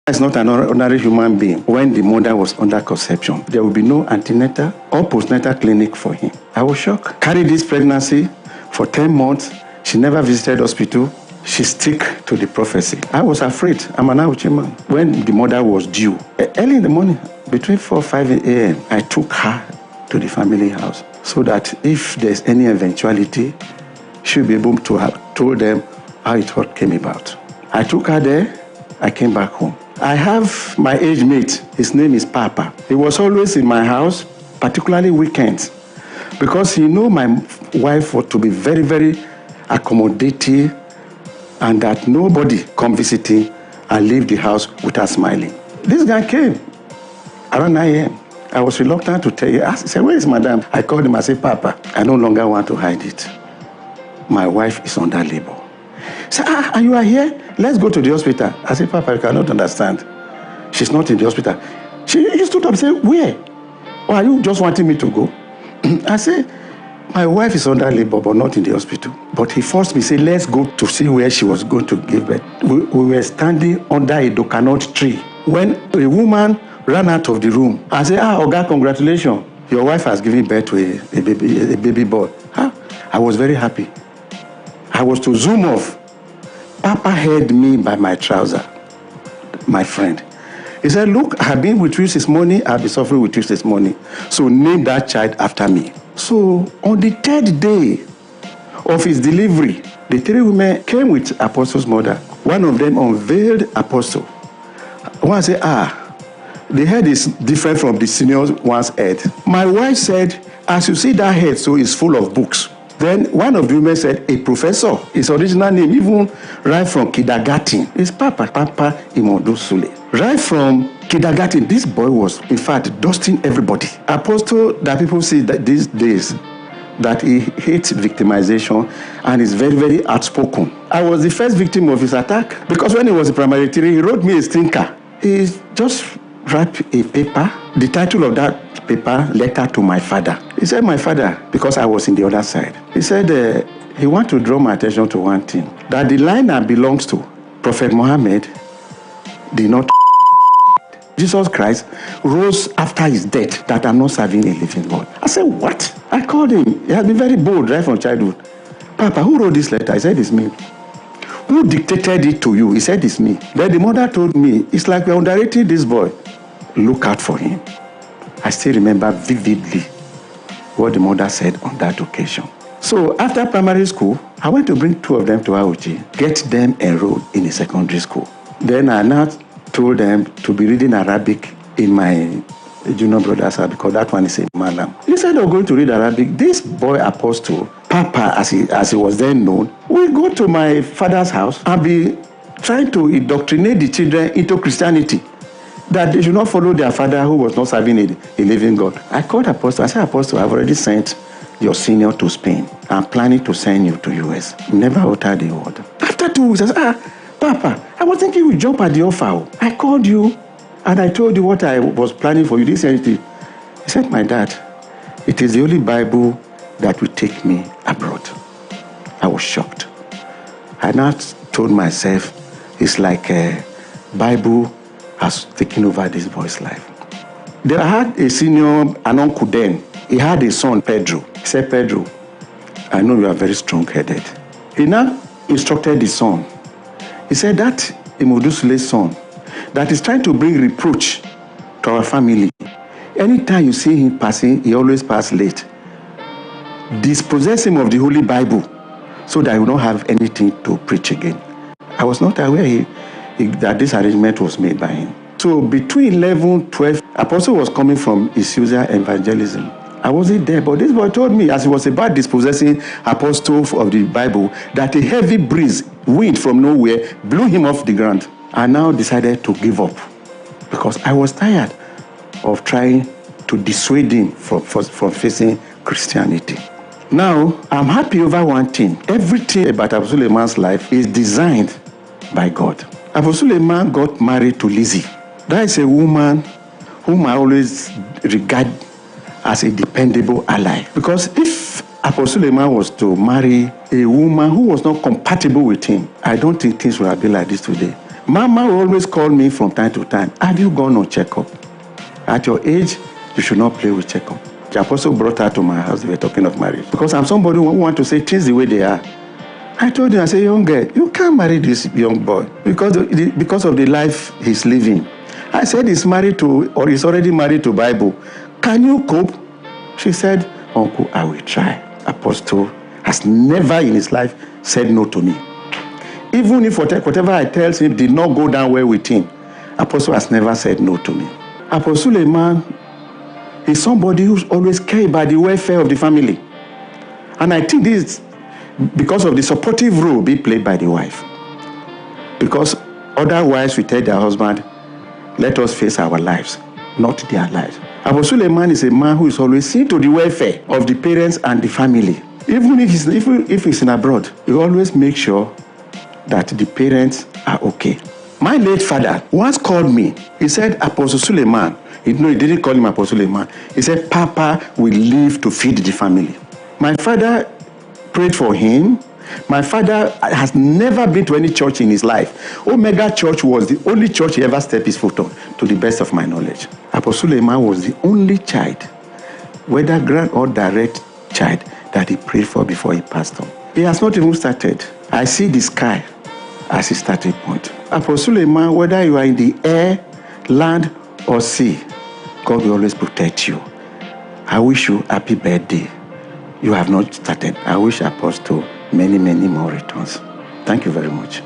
It's not an ordinary human being. When the mother was under conception, there will be no antenatal or postnatal clinic for him. I was shocked. Carried this pregnancy for 10 months. She never visited hospital. She stick to the prophecy. I was afraid. I'm an Auchi man. When the mother was due, early in the morning, between 4 or 5 a.m., I took her to the family house so that if there's any eventuality, she'll be able to have told them how it all came about. I took her there. I came back home. I have my age mate. His name is Papa. He was always in my house, particularly weekends, because he knew my wife to be very, very accommodating and that nobody come visiting and leave the house without smiling. This guy came around 9 a.m. I was reluctant to tell you. I said, where is madam? I called him. I said, Papa, I no longer want to hide it. My wife is under labor. He said, and you are here? Let's go to the hospital. I said, Papa, you cannot understand. She's not in the hospital. He stood up and said, where? Or are you just wanting me to go? I said, my wife is under labor, but not in the hospital. But he forced me, said, let's go to see where she was going to give birth. We were standing under a coconut tree when a woman ran out of the room. I said, Oga, congratulations. Your wife has given birth to a baby boy. I was very happy. I was to zoom off. Papa held me by my trouser, my friend. He said, look, I've been with you this morning, I'll be suffering with you this morning. So name that child after me. So on the 3rd day of his delivery, the 3 women came with Apostle's mother. One of them unveiled Apostle. One said, the head is different from the senior one's head. My wife said, as you see that head, so it's full of books. Then one of the women said, a professor. His original name, even right from kindergarten, is Papa Imodu Sule. Right from kindergarten, this boy was, in fact, dusting everybody. Apostle, that people see that these days, that he hates victimization and is very, very outspoken. I was the first victim of his attack because when he was in primary 3, he wrote me a stinker. He just wrapped a paper, the title of that paper, letter to my father. He said, my father, because I was in the other side. He said, he want to draw my attention to one thing, that the line that belongs to Prophet Muhammad did not. Jesus Christ rose after his death, that I'm not serving a living God. I said, what? I called him. He has been very bold right from childhood. Papa, who wrote this letter? I said, it's me. Who dictated it to you? He said, it's me. Then the mother told me, it's like we're underrating this boy. Look out for him. I still remember vividly what the mother said on that occasion. So after primary school, I went to bring 2 of them to Auchi, get them enrolled in a secondary school. Then I now told them to be reading Arabic in my junior brother's house because that one is a Malam. Instead of going to read Arabic, this boy Apostle, Papa as he was then known, will go to my father's house and be trying to indoctrinate the children into Christianity, that they should not follow their father who was not serving a living God. I called Apostle. I said, Apostle, I've already sent your senior to Spain. I'm planning to send you to US. Never uttered a word. After 2 weeks, I said, Papa, I was thinking you would jump at the offer. I called you and I told you what I was planning for you. This and anything. He said, my dad, it is the only Bible that will take me abroad. I was shocked. I now told myself, it's like a Bible has taken over this boy's life. Then I had a senior, an uncle then. He had a son, Pedro. He said, Pedro, I know you are very strong-headed. He now instructed his son. He said that Imodu Sule's son, that is trying to bring reproach to our family. Anytime you see him passing, he always passes late. Dispossess him of the Holy Bible so that he will not have anything to preach again. I was not aware that this arrangement was made by him. So between 11, 12, Apostle was coming from his usual evangelism. I wasn't there, but this boy told me, as he was about dispossessing Apostle of the Bible, that a heavy breeze, wind from nowhere, blew him off the ground. I now decided to give up because I was tired of trying to dissuade him from facing Christianity. Now, I'm happy over one thing. Everything about Apostle Suleman's life is designed by God. Apostle Suleman got married to Lizzie. That is a woman whom I always regard as a dependable ally. Because if Apostle Suleman was to marry a woman who was not compatible with him, I don't think things would have been like this today. Mama will always call me from time to time. Have you gone on checkup? At your age, you should not play with checkup. The apostle brought her to my house. They were talking of marriage. Because I'm somebody who want to say things the way they are. I told him, I said, young girl, you can't marry this young boy because of the life he's living. I said he's married to, or he's already married to Bible. Can you cope? She said, Uncle, I will try. Apostle has never in his life said no to me. Even if whatever I tell him did not go down well with him, Apostle has never said no to me. Apostle Suleman is somebody who's always cared about the welfare of the family. And I think this is because of the supportive role being played by the wife. Because other wives will tell their husband, let us face our lives, not their lives. Apostle Suleman is a man who is always seen to the welfare of the parents and the family. Even if he's in abroad, he always makes sure that the parents are okay. My late father once called me. He said, Apostle Suleman. He didn't call him Apostle Suleman. He said, Papa will live to feed the family. My father prayed for him. My father has never been to any church in his life. Omega Church was the only church he ever stepped his foot on, to the best of my knowledge. Apostle Suleman was the only child, whether grand or direct child, that he prayed for before he passed on. He has not even started. I see the sky as his starting point. Apostle Suleman, whether you are in the air, land, or sea, God will always protect you. I wish you happy birthday. You have not started. I wish Apostle many, many more returns. Thank you very much.